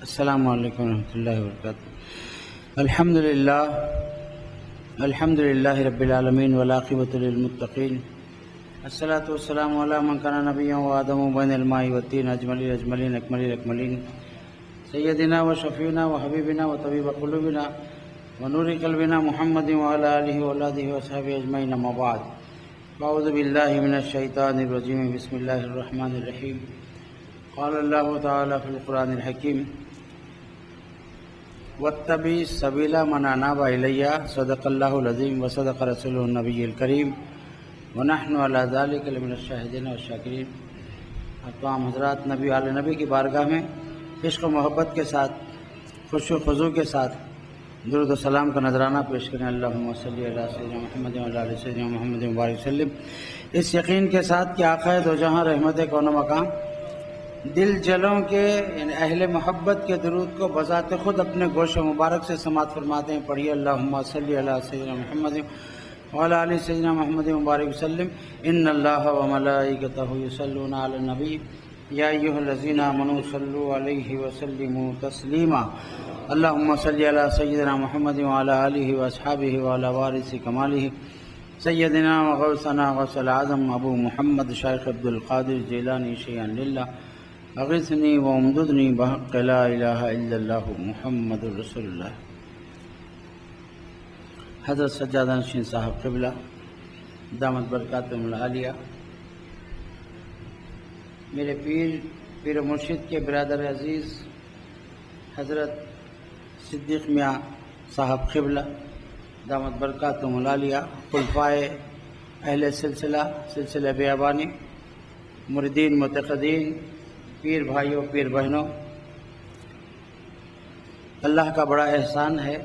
السلام علیکم ورحمۃ اللہ وبرکاتہ۔ الحمد للہ رب العالمین والعاقبۃ للمتقین، الصلاۃ والسلام علی من کان نبیا وآدم بین الماء والطین اجملین اکملین سیدنا و شفیعنا و حبیبنا و طبیب قلوبنا و نور قلبنا محمد وعلی آلہ واولادہ واصحابہ اجمعین، اما بعد، اعوذ باللہ من الشیطان الرجیم، بسم اللہ الرحمن الرحیم۔ قال اللہ تعالی فی القرآن الحکیم، واتبع سبیل من اناب الی، صدق اللہ العظیم وصدق رسولہ النبی الکریم ونحن علی ذلک لمن الشاہدین والشاکرین۔ تمام حضرات نبی علیہ نبی کی بارگاہ میں عشق و محبت کے ساتھ، خشوع و خضوع کے ساتھ درود و سلام کا نذرانہ پیش کریں۔ اللہم صلی علی سیدنا محمد و علی آل سیدنا محمد مبارک وسلم، اس یقین کے ساتھ کہ آقا دو جہاں رحمت کون و مقام دل جلوں کے یعنی اہل محبت کے درود کو بذات خود اپنے گوش مبارک سے سماعت فرماتے ہیں۔ پڑھیے اللہم صلی علی سیدنا محمد وعلی آل سیدنا محمد مبارک وسلم۔ ان اللہ و ملائکتہ یصلون علی النبی یا ایھا الذین آمنوا صلوا علیہ وسلموا تسلیما۔ اللہم صلی علی سیدنا محمد وعلی آلہ واصحابہ وعلی وارث کمالہ سیدنا وغوثنا غوث العظم ابو محمد شیخ عبد القادر جیلانی شیئا للہ، اغثنی وامددنی بحق لا الہ الا اللہ محمد رسول اللہ۔ حضرت سجادہ نشین صاحب قبلہ دامت برکاتہم العالیہ، میرے پیر و مرشد کے برادر عزیز حضرت صدیق میاں صاحب قبلہ دامت برکاتہم العالیہ، خلفائے اہل سلسلہ بیابانی، مریدین متقدین، پیر بھائیوں، پیر بہنوں، اللہ کا بڑا احسان ہے،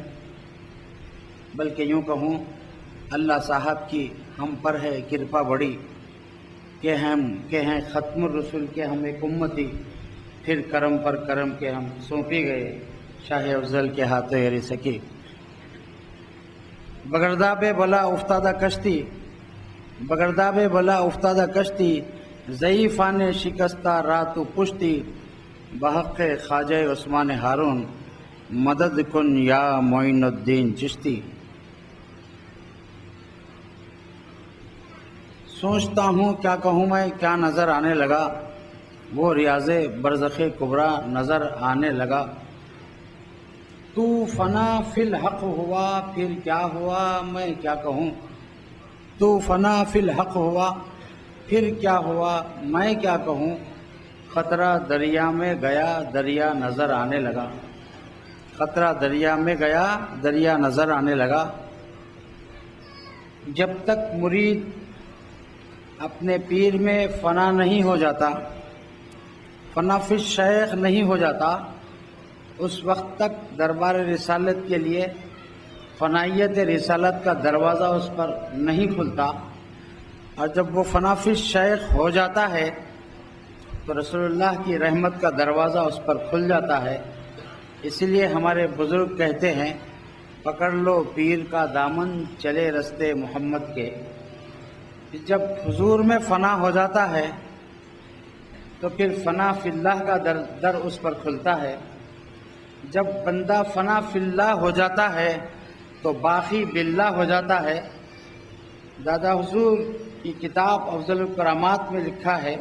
بلکہ یوں کہوں اللہ صاحب کی ہم پر ہے کرپا بڑی کہ ہیں ختم الرسول کے ہم ایک امتی، پھر کرم پر کرم کے ہم سونپی گئے شاہ افضل کے ہاتھوں یری سکی۔ بگرداب بلا افتادہ کشتی ضعیفان شکستہ رات و پشتی، بحق خواجہ عثمان ہارون مدد کن یا معین الدین چشتی۔ سوچتا ہوں کیا کہوں میں، کیا نظر آنے لگا، وہ ریاض برزخ کبریٰ نظر آنے لگا۔ تو فنا فی الحق ہوا، پھر کیا ہوا میں کیا کہوں، تو فنا فی الحق ہوا، پھر کیا ہوا میں کیا کہوں، خطرہ دریا میں گیا دریا نظر آنے لگا، خطرہ دریا میں گیا دریا نظر آنے لگا۔ جب تک مرید اپنے پیر میں فنا نہیں ہو جاتا، فنا فی الشیخ نہیں ہو جاتا، اس وقت تک دربار رسالت کے لیے فنائیت رسالت کا دروازہ اس پر نہیں کھلتا، اور جب وہ فنا فی الشیخ ہو جاتا ہے تو رسول اللہ کی رحمت کا دروازہ اس پر کھل جاتا ہے۔ اسی لیے ہمارے بزرگ کہتے ہیں، پکڑ لو پیر کا دامن چلے رستے محمد کے۔ جب حضور میں فنا ہو جاتا ہے تو پھر فنا فی اللہ کا در اس پر کھلتا ہے۔ جب بندہ فنا فی اللہ ہو جاتا ہے تو باقی باللہ ہو جاتا ہے۔ دادا حضور کی کتاب افضل الکرامات میں لکھا ہے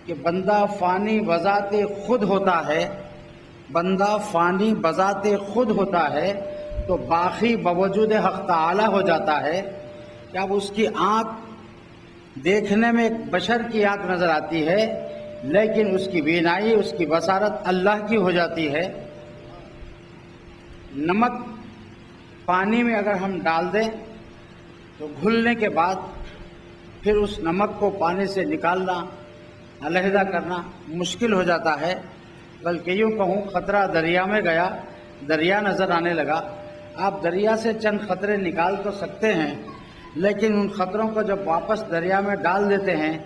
کہ بندہ فانی بذات خود ہوتا ہے، بندہ فانی بذات خود ہوتا ہے تو باقی بوجود حق تعالی ہو جاتا ہے کہ اب اس کی آنکھ دیکھنے میں ایک بشر کی آنکھ نظر آتی ہے، لیکن اس کی بینائی، اس کی بصارت اللہ کی ہو جاتی ہے۔ نمک پانی میں اگر ہم ڈال دیں تو گھلنے کے بعد پھر اس نمک کو پانی سے نکالنا، علیحدہ کرنا مشکل ہو جاتا ہے، بلکہ یوں کہوں خطرہ دریا میں گیا دریا نظر آنے لگا۔ آپ دریا سے چند خطرے نکال تو سکتے ہیں، لیکن ان خطروں کو جب واپس دریا میں ڈال دیتے ہیں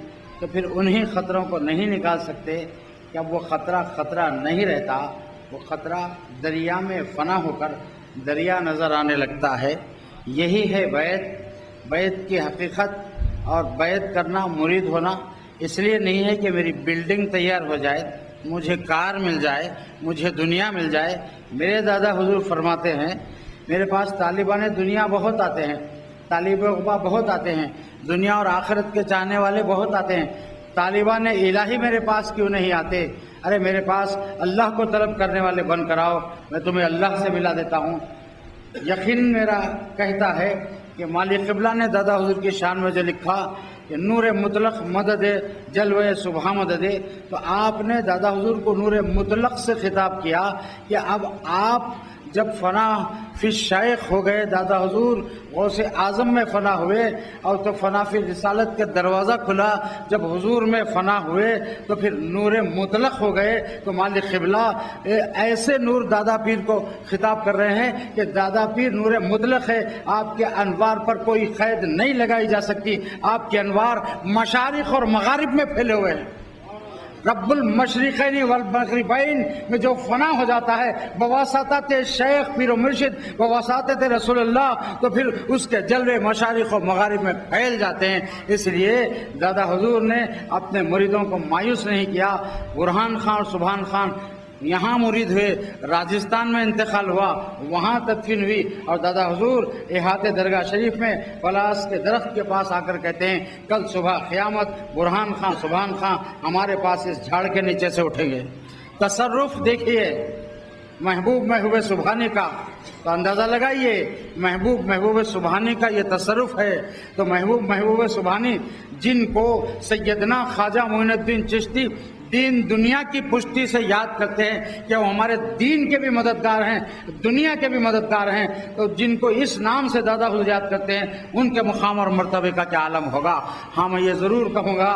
تو پھر انہی خطروں کو نہیں نکال سکتے کہ اب وہ خطرہ نہیں رہتا، وہ خطرہ دریا میں فنا ہو کر دریا نظر آنے لگتا ہے۔ یہی ہے بیعت کی حقیقت، اور بیعت کرنا مرید ہونا اس لیے نہیں ہے کہ میری بلڈنگ تیار ہو جائے، مجھے کار مل جائے، مجھے دنیا مل جائے۔ میرے دادا حضور فرماتے ہیں میرے پاس طالبان دنیا بہت آتے ہیں، طالب علماء بہت آتے ہیں، دنیا اور آخرت کے چاہنے والے بہت آتے ہیں، طالبان الہی میرے پاس کیوں نہیں آتے؟ ارے میرے پاس اللہ کو طلب کرنے والے بن کر آؤ، میں تمہیں اللہ سے ملا دیتا ہوں۔ یقین میرا کہتا ہے کہ مالک قبلہ نے دادا حضور کی شان میں جو لکھا کہ نور مطلق مدد جلوہ صبح مدد، تو آپ نے دادا حضور کو نور مطلق سے خطاب کیا کہ اب آپ جب فنا فی شیخ ہو گئے، دادا حضور غوث اعظم میں فنا ہوئے، اور تو فنا فی رسالت کے دروازہ کھلا، جب حضور میں فنا ہوئے تو پھر نور مطلق ہو گئے۔ تو مالک قبلہ ایسے نور دادا پیر کو خطاب کر رہے ہیں کہ دادا پیر نور مطلق ہے، آپ کے انوار پر کوئی قید نہیں لگائی جا سکتی، آپ کے انوار مشارق اور مغارب میں پھیلے ہوئے ہیں۔ رب المشرقین والمغربین میں جو فنا ہو جاتا ہے بواسطت شیخ پیر و مرشد، بواسطت رسول اللہ، تو پھر اس کے جلوے مشارق و مغارب میں پھیل جاتے ہیں۔ اس لیے دادا حضور نے اپنے مریدوں کو مایوس نہیں کیا۔ برہان خان اور سبحان خان یہاں مرید ہوئے، راجستھان میں انتقال ہوا، وہاں تدفین ہوئی، اور دادا حضور احاطے درگاہ شریف میں پلاس کے درخت کے پاس آ کر کہتے ہیں کل صبح قیامت برہان خان سبحان خان ہمارے پاس اس جھاڑ کے نیچے سے اٹھیں گے۔ تصرف دیکھیے محبوب سبحانی کا، تو اندازہ لگائیے محبوب سبحانی کا یہ تصرف ہے۔ تو محبوب سبحانی جن کو سیدنا خواجہ معین الدین چشتی دین دنیا کی پشتی سے یاد کرتے ہیں کہ وہ ہمارے دین کے بھی مددگار ہیں، دنیا کے بھی مددگار ہیں، تو جن کو اس نام سے دادا حضور یاد کرتے ہیں ان کے مقام اور مرتبے کا کیا عالم ہوگا۔ ہاں میں یہ ضرور کہوں گا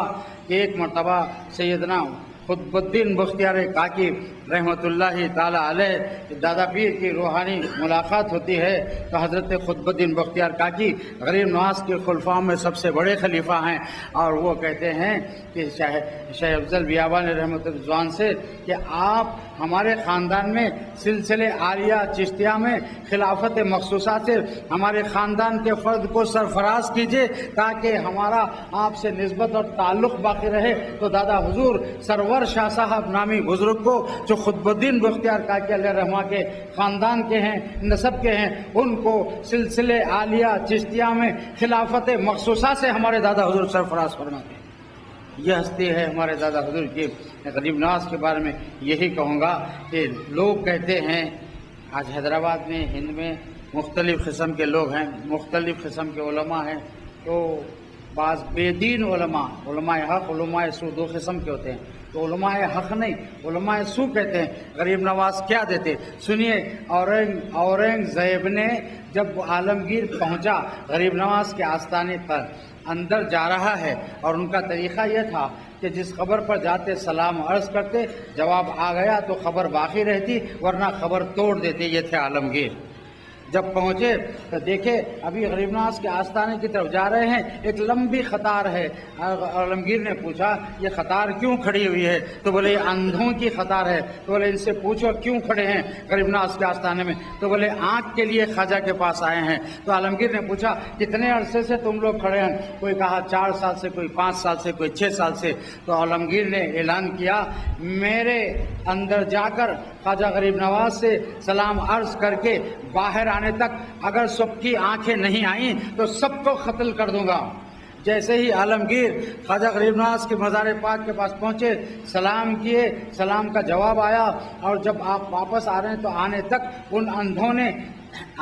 کہ ایک مرتبہ سیدنا قطب الدین بختیار کاکی رحمۃ اللہ تعالی علیہ دادا پیر کی روحانی ملاقات ہوتی ہے، تو حضرت قطب الدین بختیار کاکی غریب نواز کے خلفاء میں سب سے بڑے خلیفہ ہیں، اور وہ کہتے ہیں کہ شیخ افضل بیابانی رحمۃ الرضوان سے کہ آپ ہمارے خاندان میں سلسلے عالیہ چشتیہ میں خلافت مخصوصہ سے ہمارے خاندان کے فرد کو سرفراز کیجئے تاکہ ہمارا آپ سے نسبت اور تعلق باقی رہے۔ تو دادا حضور سرور شاہ صاحب نامی بزرگ کو جو قطب الدین بختیار کاکی علیہ رحمہ کے خاندان کے ہیں، نسب کے ہیں، ان کو سلسلے عالیہ چشتیہ میں خلافت مخصوصہ سے ہمارے دادا حضور سرفراز فرماتے ہیں۔ یہ ہستی ہے ہمارے دادا حضور کی۔ غریب نواز کے بارے میں یہی کہوں گا کہ لوگ کہتے ہیں آج حیدرآباد میں ہند میں مختلف قسم کے لوگ ہیں، مختلف قسم کے علماء ہیں، تو بعض بے دین علماء حق علماء سو دو قسم کے ہوتے ہیں، تو علماء حق نہیں علماء سو کہتے ہیں۔ غریب نواز کیا دیتے سنیے، اورنگ زیب نے جب عالمگیر پہنچا غریب نواز کے آستانے پر اندر جا رہا ہے، اور ان کا طریقہ یہ تھا کہ جس خبر پر جاتے سلام عرض کرتے، جواب آ گیا تو خبر باقی رہتی ورنہ خبر توڑ دیتے، یہ تھے عالمگیر۔ جب پہنچے تو دیکھے ابھی غریب نواز کے آستانے کی طرف جا رہے ہیں، ایک لمبی قطار ہے۔ عالمگیر نے پوچھا یہ قطار کیوں کھڑی ہوئی ہے؟ تو بولے یہ اندھوں کی قطار ہے۔ تو بولے ان سے پوچھو کیوں کھڑے ہیں غریب نواز کے آستانے میں؟ تو بولے آنکھ کے لیے خواجہ کے پاس آئے ہیں۔ تو عالمگیر نے پوچھا کتنے عرصے سے تم لوگ کھڑے ہیں؟ کوئی کہا 4 سال سے، کوئی 5 سال سے، کوئی 6 سال سے۔ تو عالمگیر نے اعلان کیا میرے اندر جا کر خواجہ غریب نواز سے سلام عرض کر کے باہر آنے تک اگر سب کی آنکھیں نہیں آئیں تو سب کو قتل کر دوں گا۔ جیسے ہی عالمگیر خواجہ غریب نواز کے مزار پاک کے پاس پہنچے، سلام کیے، سلام کا جواب آیا، اور جب آپ واپس آ رہے ہیں تو آنے تک ان اندھوں نے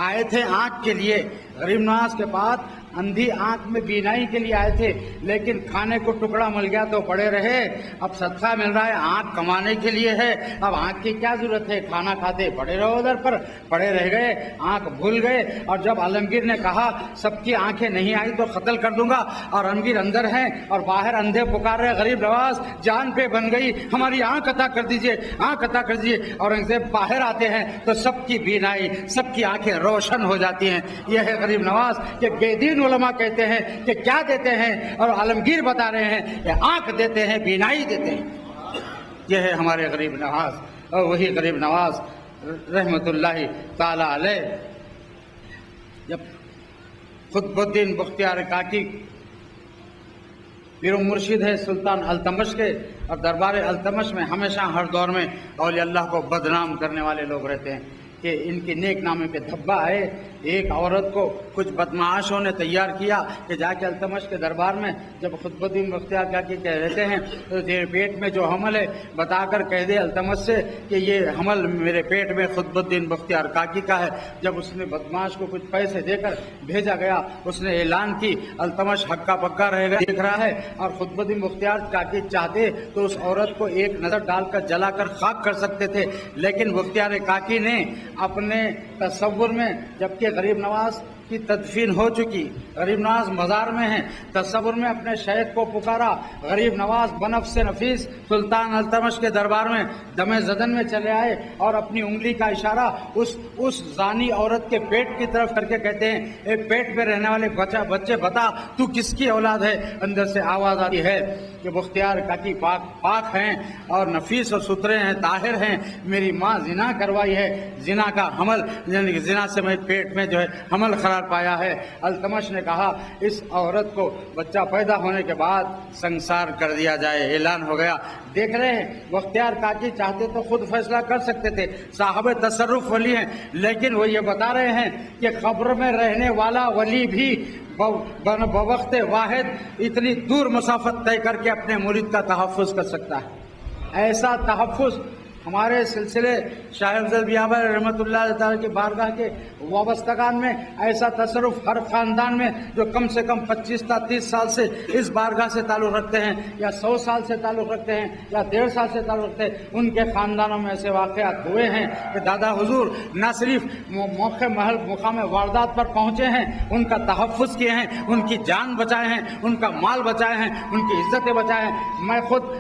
آئے تھے آنکھ کے لیے غریب نواز کے پاس، اندھی آنکھ میں بینائی کے لیے آئے تھے، لیکن کھانے کو ٹکڑا مل گیا تو پڑے رہے۔ اب صدقہ مل رہا ہے، آنکھ کمانے کے لیے ہے، اب آنکھ کی کیا ضرورت ہے، کھانا کھاتے پڑے رہو، ادھر پر پڑے رہ گئے، آنکھ بھول گئے۔ اور جب عالمگیر نے کہا سب کی آنکھیں نہیں آئی تو قتل کر دوں گا، اور عالمگیر اندر ہیں اور باہر اندھے پکار رہے غریب نواز جان پہ بن گئی، ہماری آنکھ عطا کر دیجئے، آنکھ عطا کر دیجئے۔ اورنگزیب باہر آتے ہیں تو سب کی بینائی، سب کی آنکھیں روشن ہو جاتی ہیں۔ یہ ہے غریب نواز کہ بے دین علماء کہتے ہیں کہ کیا دیتے ہیں، اور عالمگیر بتا رہے ہیں کہ آنکھ دیتے ہیں، بینائی دیتے ہیں۔ یہ ہے ہمارے غریب نواز، اور وہی غریب نواز رحمت اللہ تعالی علیہ جب قطب الدین بختیار کاکی پیر و مرشد ہے سلطان التمش کے، اور دربار التمش میں ہمیشہ ہر دور میں اولیاء اللہ کو بدنام کرنے والے لوگ رہتے ہیں کہ ان کے نیک نامے پہ دھبا ہے۔ ایک عورت کو کچھ بدمعاشوں نے تیار کیا کہ جا کے التمش کے دربار میں جب خطب الدین بختیار کاکی کہہ رہتے ہیں تو تیرے پیٹ میں جو حمل ہے بتا کر کہہ دے التمش سے کہ یہ حمل میرے پیٹ میں خطب الدین بختیار کاکی کا ہے۔ جب اس نے بدمعاش کو کچھ پیسے دے کر بھیجا گیا، اس نے اعلان کی التمش ہکا پکا رہے گا دیکھ رہا ہے، اور خطب الدین بختیار کاکی چاہتے تو اس عورت کو ایک نظر ڈال کر جلا کر خاک کر سکتے تھے، لیکن بختیار کاکی نے اپنے تصور میں، جبکہ غریب نواز کی تدفین ہو چکی، غریب نواز مزار میں ہیں، تصور میں اپنے شیخ کو پکارا، غریب نواز بنفس نفیس سلطان التمش کے دربار میں دم زدن میں چلے آئے اور اپنی انگلی کا اشارہ اس زانی عورت کے پیٹ کی طرف کر کے کہتے ہیں، اے پیٹ میں رہنے والے بچے بتا تو کس کی اولاد ہے؟ اندر سے آواز آتی ہے کہ بختیار کاکی پاک ہیں اور نفیس اور ستھرے ہیں، طاہر ہیں، میری ماں زنا کروائی ہے، زنا کا حمل، یعنی کہ زنا سے میں پیٹ میں جو ہے حمل قرار پایا ہے۔ التمش نے کہا اس عورت کو بچہ پیدا ہونے کے بعد سنسار کر دیا جائے، اعلان ہو گیا۔ دیکھ رہے ہیں بختیار کاکی چاہتے تو خود فیصلہ کر سکتے تھے، صاحب تصرف ولی ہیں، لیکن وہ یہ بتا رہے ہیں کہ قبر میں رہنے والا ولی بھی بوقت واحد اتنی دور مسافت طے کر کے اپنے مرید کا تحفظ کر سکتا ہے۔ ایسا تحفظ ہمارے سلسلے شاہ افضل بیابر رحمۃ اللہ تعالیٰ کی بارگاہ کے وابستگان میں ایسا تصرف ہر خاندان میں جو کم سے کم 25 تا 30 سال سے اس بارگاہ سے تعلق رکھتے ہیں، یا 100 سال سے تعلق رکھتے ہیں، یا 1.5 سال سے تعلق رکھتے ہیں، ان کے خاندانوں میں ایسے واقعات ہوئے ہیں کہ دادا حضور نہ صرف مقام واردات پر پہنچے ہیں، ان کا تحفظ کیے ہیں، ان کی جان بچائے ہیں، ان کا مال بچائے ہیں، ان کی عزتیں بچائے ہیں۔ میں خود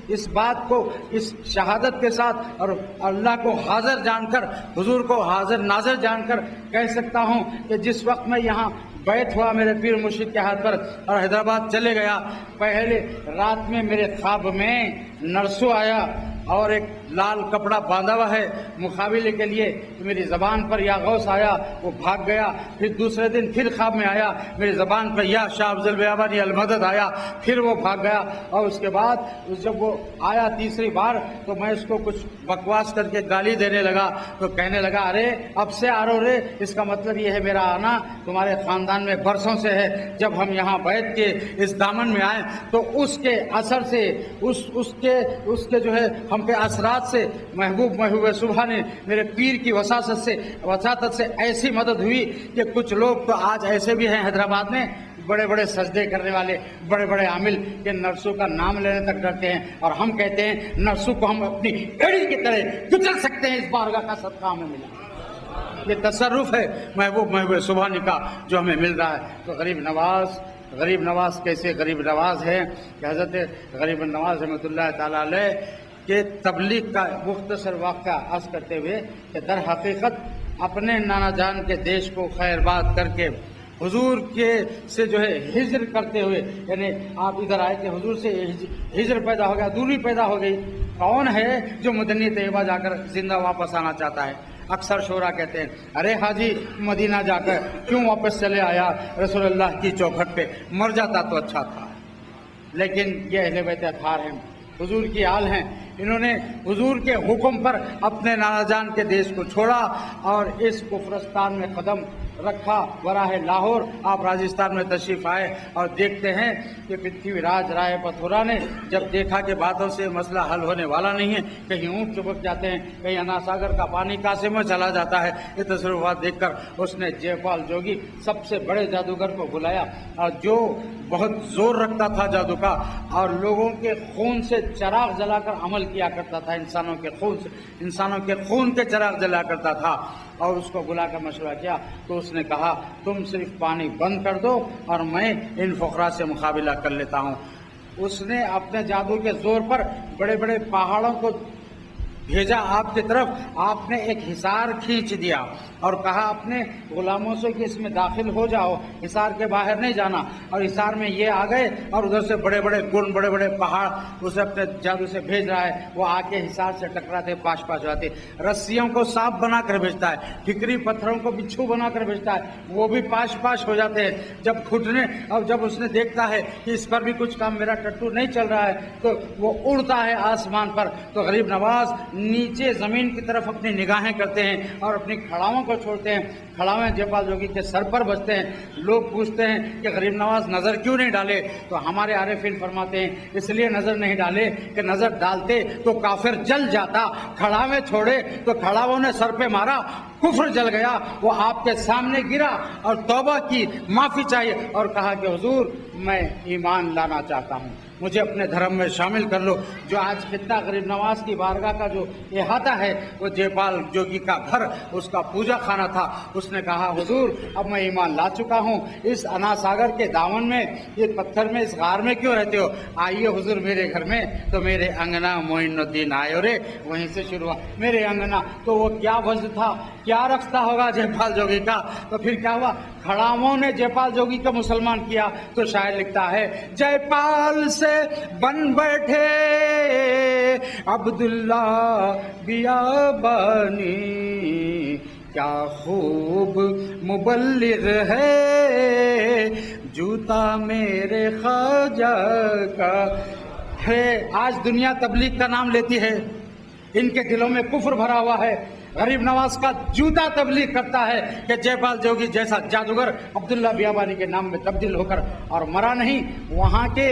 اس بات کو اس شہادت کے ساتھ اور اللہ کو حاضر جان کر، حضور کو حاضر ناظر جان کر کہہ سکتا ہوں کہ جس وقت میں یہاں بیت ہوا میرے پیر مرشد کے ہاتھ پر اور حیدرآباد چلے گیا، پہلے رات میں میرے خواب میں نرسو آیا اور ایک لال کپڑا باندھا ہوا ہے مقابلے کے لیے، میری زبان پر یا غوث آیا، وہ بھاگ گیا۔ پھر دوسرے دن پھر خواب میں آیا، میری زبان پر یا شاہ افضل بیابانی المدد آیا، پھر وہ بھاگ گیا۔ اور اس کے بعد جب وہ آیا تیسری بار تو میں اس کو کچھ بکواس کر کے گالی دینے لگا، تو کہنے لگا ارے اب سے آ رہے، اس کا مطلب یہ ہے میرا آنا تمہارے خاندان میں برسوں سے ہے۔ جب ہم یہاں بیٹھ کے اس دامن میں آئے تو اس کے اثر سے اس کے جو ہے ہم پہ اثرات سے محبوب صبح نے میرے پیر کی وساطت سے ایسی مدد ہوئی کہ کچھ لوگ تو آج ایسے بھی ہیں حیدرآباد میں، بڑے بڑے سجدے کرنے والے، بڑے بڑے عامل کہ نرسو کا نام لینے تک ڈرتے ہیں، اور ہم کہتے ہیں نرسو کو ہم اپنی ایڑی کی طرح کچل سکتے ہیں، اس بارگاہ کا صدقہ ہمیں ملا۔ یہ تصرف ہے محبوب سبحانی کا جو ہمیں مل رہا ہے۔ تو غریب نواز کیسے غریب نواز ہے کہ حضرت غریب نواز رحمۃ اللہ تعالیٰ علیہ کہ تبلیغ کا مختصر واقعہ عرض کرتے ہوئے کہ در حقیقت اپنے نانا جان کے دیش کو خیر بات کر کے حضور کے سے جو ہے ہجر کرتے ہوئے، یعنی آپ ادھر آئے کہ حضور سے ہجر پیدا ہو گیا، دوری پیدا ہو گئی۔ کون ہے جو مدنی طیبہ جا کر زندہ واپس آنا چاہتا ہے؟ اکثر شعراء کہتے ہیں ارے حاجی مدینہ جا کر کیوں واپس چلے آیا، رسول اللہ کی چوکھٹ پہ مر جاتا تو اچھا تھا۔ لیکن یہ اہل بیت اطہار ہیں، حضور کی آل ہیں، انہوں نے حضور کے حکم پر اپنے نانا جان کے دیش کو چھوڑا اور اس کفرستان میں قدم رکھا۔ براہ لاہور آپ راجستھان میں تشریف آئے اور دیکھتے ہیں کہ پرتھوی راج رائے پتھورا نے جب دیکھا کہ باتوں سے مسئلہ حل ہونے والا نہیں ہے، کہیں اونٹ چپک جاتے ہیں، کہیں انا ساگر کا پانی کاسے میں چلا جاتا ہے، یہ تصرفات دیکھ کر اس نے جے پال جوگی سب سے بڑے جادوگر کو بلایا، اور جو بہت زور رکھتا تھا جادو کا اور لوگوں کے خون سے چراغ جلا کر عمل کیا کرتا تھا، انسانوں کے خون کے چراغ جلا کرتا تھا، اور اس کو بلا کر مشورہ کیا تو اس نے کہا تم صرف پانی بند کر دو اور میں ان فقراء سے مقابلہ کر لیتا ہوں۔ اس نے اپنے جادو کے زور پر بڑے بڑے پہاڑوں کو بھیجا آپ کی طرف، آپ نے ایک حصار کھینچ دیا اور کہا اپنے غلاموں سے کہ اس میں داخل ہو جاؤ، حصار کے باہر نہیں جانا، اور حصار میں یہ آ گئے اور ادھر سے بڑے بڑے گن، بڑے بڑے پہاڑ اسے اپنے جادو سے بھیج رہا ہے، وہ آ کے حصار سے ٹکراتے، پاش پاش جاتے، رسیوں کو سانپ بنا کر بھیجتا ہے، ٹھکری پتھروں کو بچھو بنا کر بھیجتا ہے، وہ بھی پاش پاش ہو جاتے ہیں، جب گھٹنے، اور جب اس نے دیکھتا ہے کہ اس پر بھی کچھ کام، میرا ٹٹو نہیں چل رہا ہے، تو وہ اڑتا ہے آسمان پر، تو غریب نواز نیچے زمین کی طرف اپنی نگاہیں کرتے ہیں اور اپنی کھڑاؤں کو چھوڑتے ہیں، کھڑاویں جے پال جوگی کے سر پر بجتے ہیں۔ لوگ پوچھتے ہیں کہ غریب نواز نظر کیوں نہیں ڈالے، تو ہمارے عارفین فرماتے ہیں اس لیے نظر نہیں ڈالے کہ نظر ڈالتے تو کافر جل جاتا، کھڑاویں چھوڑے تو کھڑاووں نے سر پہ مارا، کفر جل گیا، وہ آپ کے سامنے گرا اور توبہ کی، معافی چاہیے اور کہا کہ حضور میں ایمان لانا چاہتا ہوں، مجھے اپنے دھرم میں شامل کر لو۔ جو آج خطہ غریب نواز کی بارگاہ کا جو احاطہ ہے وہ جے پال جوگی کا گھر، اس کا پوجا خانہ تھا۔ اس نے کہا حضور اب میں ایمان لا چکا ہوں، اس انا ساگر کے دامن میں، یہ پتھر میں، اس غار میں کیوں رہتے ہو، آئیے حضور میرے گھر میں۔ تو میرے انگنا معین الدین آئے، اور وہیں سے شروع ہوا میرے انگنا۔ تو وہ کیا وجہ تھا، کیا رکھتا ہوگا جے پال جوگی کا، تو پھر کیا ہوا، کھڑاووں نے جے پال جوگی کو مسلمان کیا۔ تو شاعر لکھتا ہے جے پال سے بن بیٹھے عبداللہ بیابانی، کیا خوب مبلغ ہے جوتا میرے خواجہ کا ہے۔ آج دنیا تبلیغ کا نام لیتی ہے، ان کے دلوں میں کفر بھرا ہوا ہے۔ غریب نواز کا جوتا تبلیغ کرتا ہے کہ جے پال جوگی جیسا جادوگر عبداللہ بیابانی کے نام میں تبدیل ہو کر اور مرا نہیں۔ وہاں کے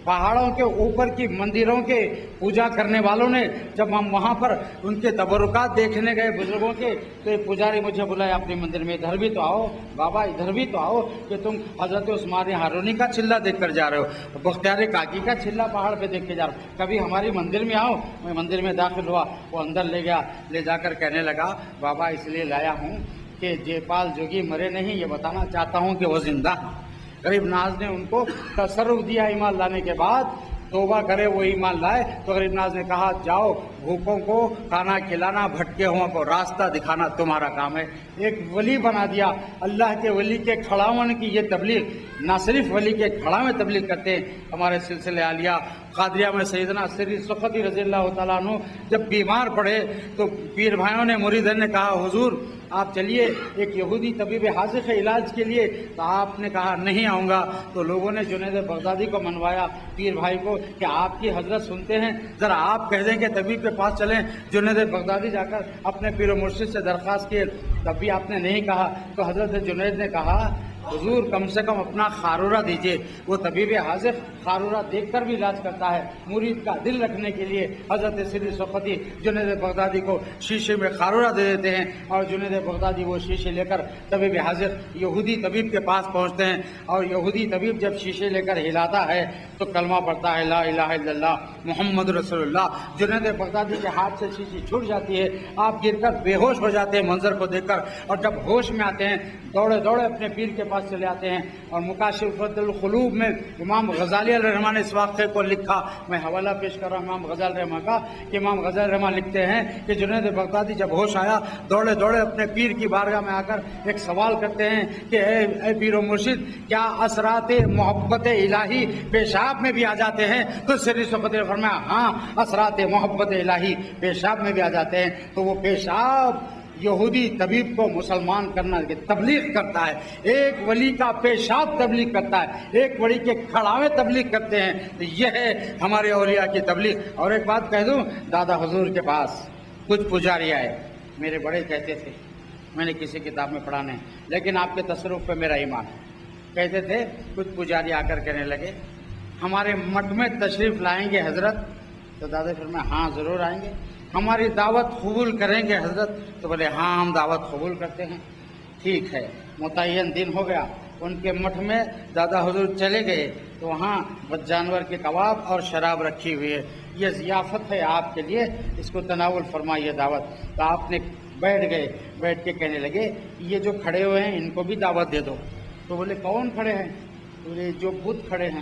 پہاڑوں کے اوپر کی مندروں کے پوجا کرنے والوں نے، جب ہم وہاں پر ان کے تبرکات دیکھنے گئے بزرگوں کے، تو ایک پجاری مجھے بلایا اپنے مندر میں، ادھر بھی تو آؤ بابا، ادھر بھی تو آؤ کہ تم حضرت عثمان ہارونی کا چلہ دیکھ کر جا رہے ہو، بختیار کاکی کا چلہ پہاڑ پہ دیکھ کے جا رہے ہو، کبھی ہماری مندر میں آؤ۔ میں مندر میں داخل ہوا، وہ اندر لے گیا، لے جا کر کہنے لگا بابا اس لیے لایا ہوں کہ جے پال جوگی مرے نہیں، یہ بتانا چاہتا ہوں کہ وہ زندہ ہیں۔ غریب نواز نے ان کو تصرف دیا ایمان لانے کے بعد، توبہ کرے وہ ایمان لائے۔ تو غریب نواز نے کہا جاؤ بھوکوں کو کھانا کھلانا، بھٹکے ہوں کو راستہ دکھانا تمہارا کام ہے۔ ایک ولی بنا دیا، اللہ کے ولی کے کھڑاون کی یہ تبلیغ، نہ صرف ولی کے کھڑاویں تبلیغ کرتے ہیں۔ ہمارے سلسلے عالیہ قادریہ میں سیدنا سری سختی رضی اللہ تعالیٰ عنہ جب بیمار پڑے تو پیر بھائیوں نے، مریدین نے کہا حضور آپ چلیے، ایک یہودی طبیب حاذق ہے علاج کے لیے، تو آپ نے کہا نہیں آؤں گا۔ تو لوگوں نے جنید بغدادی کو منوایا، پیر بھائی کو، کہ آپ کی حضرت سنتے ہیں، ذرا آپ کہہ دیں کہ طبیب کے پاس چلیں۔ جنید بغدادی جا کر اپنے پیر و مرشد سے درخواست کیے، تب بھی آپ نے نہیں کہا۔ تو حضرت جنید نے کہا حضور کم سے کم اپنا خارورہ دیجئے۔ وہ طبیب حاذق خارورہ دیکھ کر بھی علاج کرتا ہے۔ مرید کا دل رکھنے کے لیے حضرت سری سختی جنید بغدادی کو شیشے میں خارورہ دے دیتے ہیں، اور جنید بغدادی وہ شیشے لے کر طبیب حاذق یہودی طبیب کے پاس پہنچتے ہیں، اور یہودی طبیب جب شیشے لے کر ہلاتا ہے تو کلمہ پڑھتا ہے لا الہ الا اللہ محمد رسول اللہ۔ جنید بغدادی کے ہاتھ سے شیشی چھوٹ جاتی ہے، آپ گر کر بے ہوش ہو جاتے ہیں منظر کو دیکھ کر، اور جب ہوش میں آتے ہیں دوڑے دوڑے اپنے پیر کے پاس چلے آتے ہیں۔ اور مکاشف القلوب میں امام غزالی علیہ الرحمٰن نے اس واقعے کو لکھا، میں حوالہ پیش کر رہا ہوں امام غزالی علیہ الرحمٰن کا، کہ امام غزالی علیہ الرحمٰن لکھتے ہیں کہ جنید بغدادی جب ہوش آیا دوڑے دوڑے اپنے پیر کی بارگاہ میں آ کر ایک سوال کرتے ہیں کہ اے پیر و مرشد، کیا اثرات محبت الہی پیشاب میں بھی آ جاتے ہیں؟ تو سری سختی نے فرمایا ہاں، اثرات محبت الہی پیشاب میں بھی آ جاتے ہیں۔ تو وہ پیشاب یہودی طبیب کو مسلمان کرنا کی تبلیغ کرتا ہے، ایک ولی کا پیشاب تبلیغ کرتا ہے، ایک ولی کے کھڑاوے تبلیغ کرتے ہیں۔ یہ ہے ہمارے اولیاء کی تبلیغ۔ اور ایک بات کہہ دوں، دادا حضور کے پاس کچھ پجاری آئے، میرے بڑے کہتے تھے، میں نے کسی کتاب میں پڑھا نہیں لیکن آپ کے تصرف پہ میرا ایمان ہے، کہتے تھے کچھ پجاری آ کر کہنے لگے ہمارے مٹھ میں تشریف لائیں گے حضرت؟ تو دادا فرمایا ہاں ضرور آئیں گے۔ ہماری دعوت قبول کریں گے حضرت؟ تو بولے ہاں ہم دعوت قبول کرتے ہیں۔ ٹھیک ہے، متعین دن ہو گیا، ان کے مٹھ میں دادا حضور چلے گئے تو وہاں بد جانور کے کباب اور شراب رکھی ہوئی ہے، یہ ضیافت ہے آپ کے لیے، اس کو تناول فرمائیے دعوت۔ تو آپ نے بیٹھ گئے، بیٹھ کے کہنے لگے یہ جو کھڑے ہوئے ہیں ان کو بھی دعوت دے دو۔ تو بولے کون کھڑے ہیں؟ بولے جو بت کھڑے ہیں۔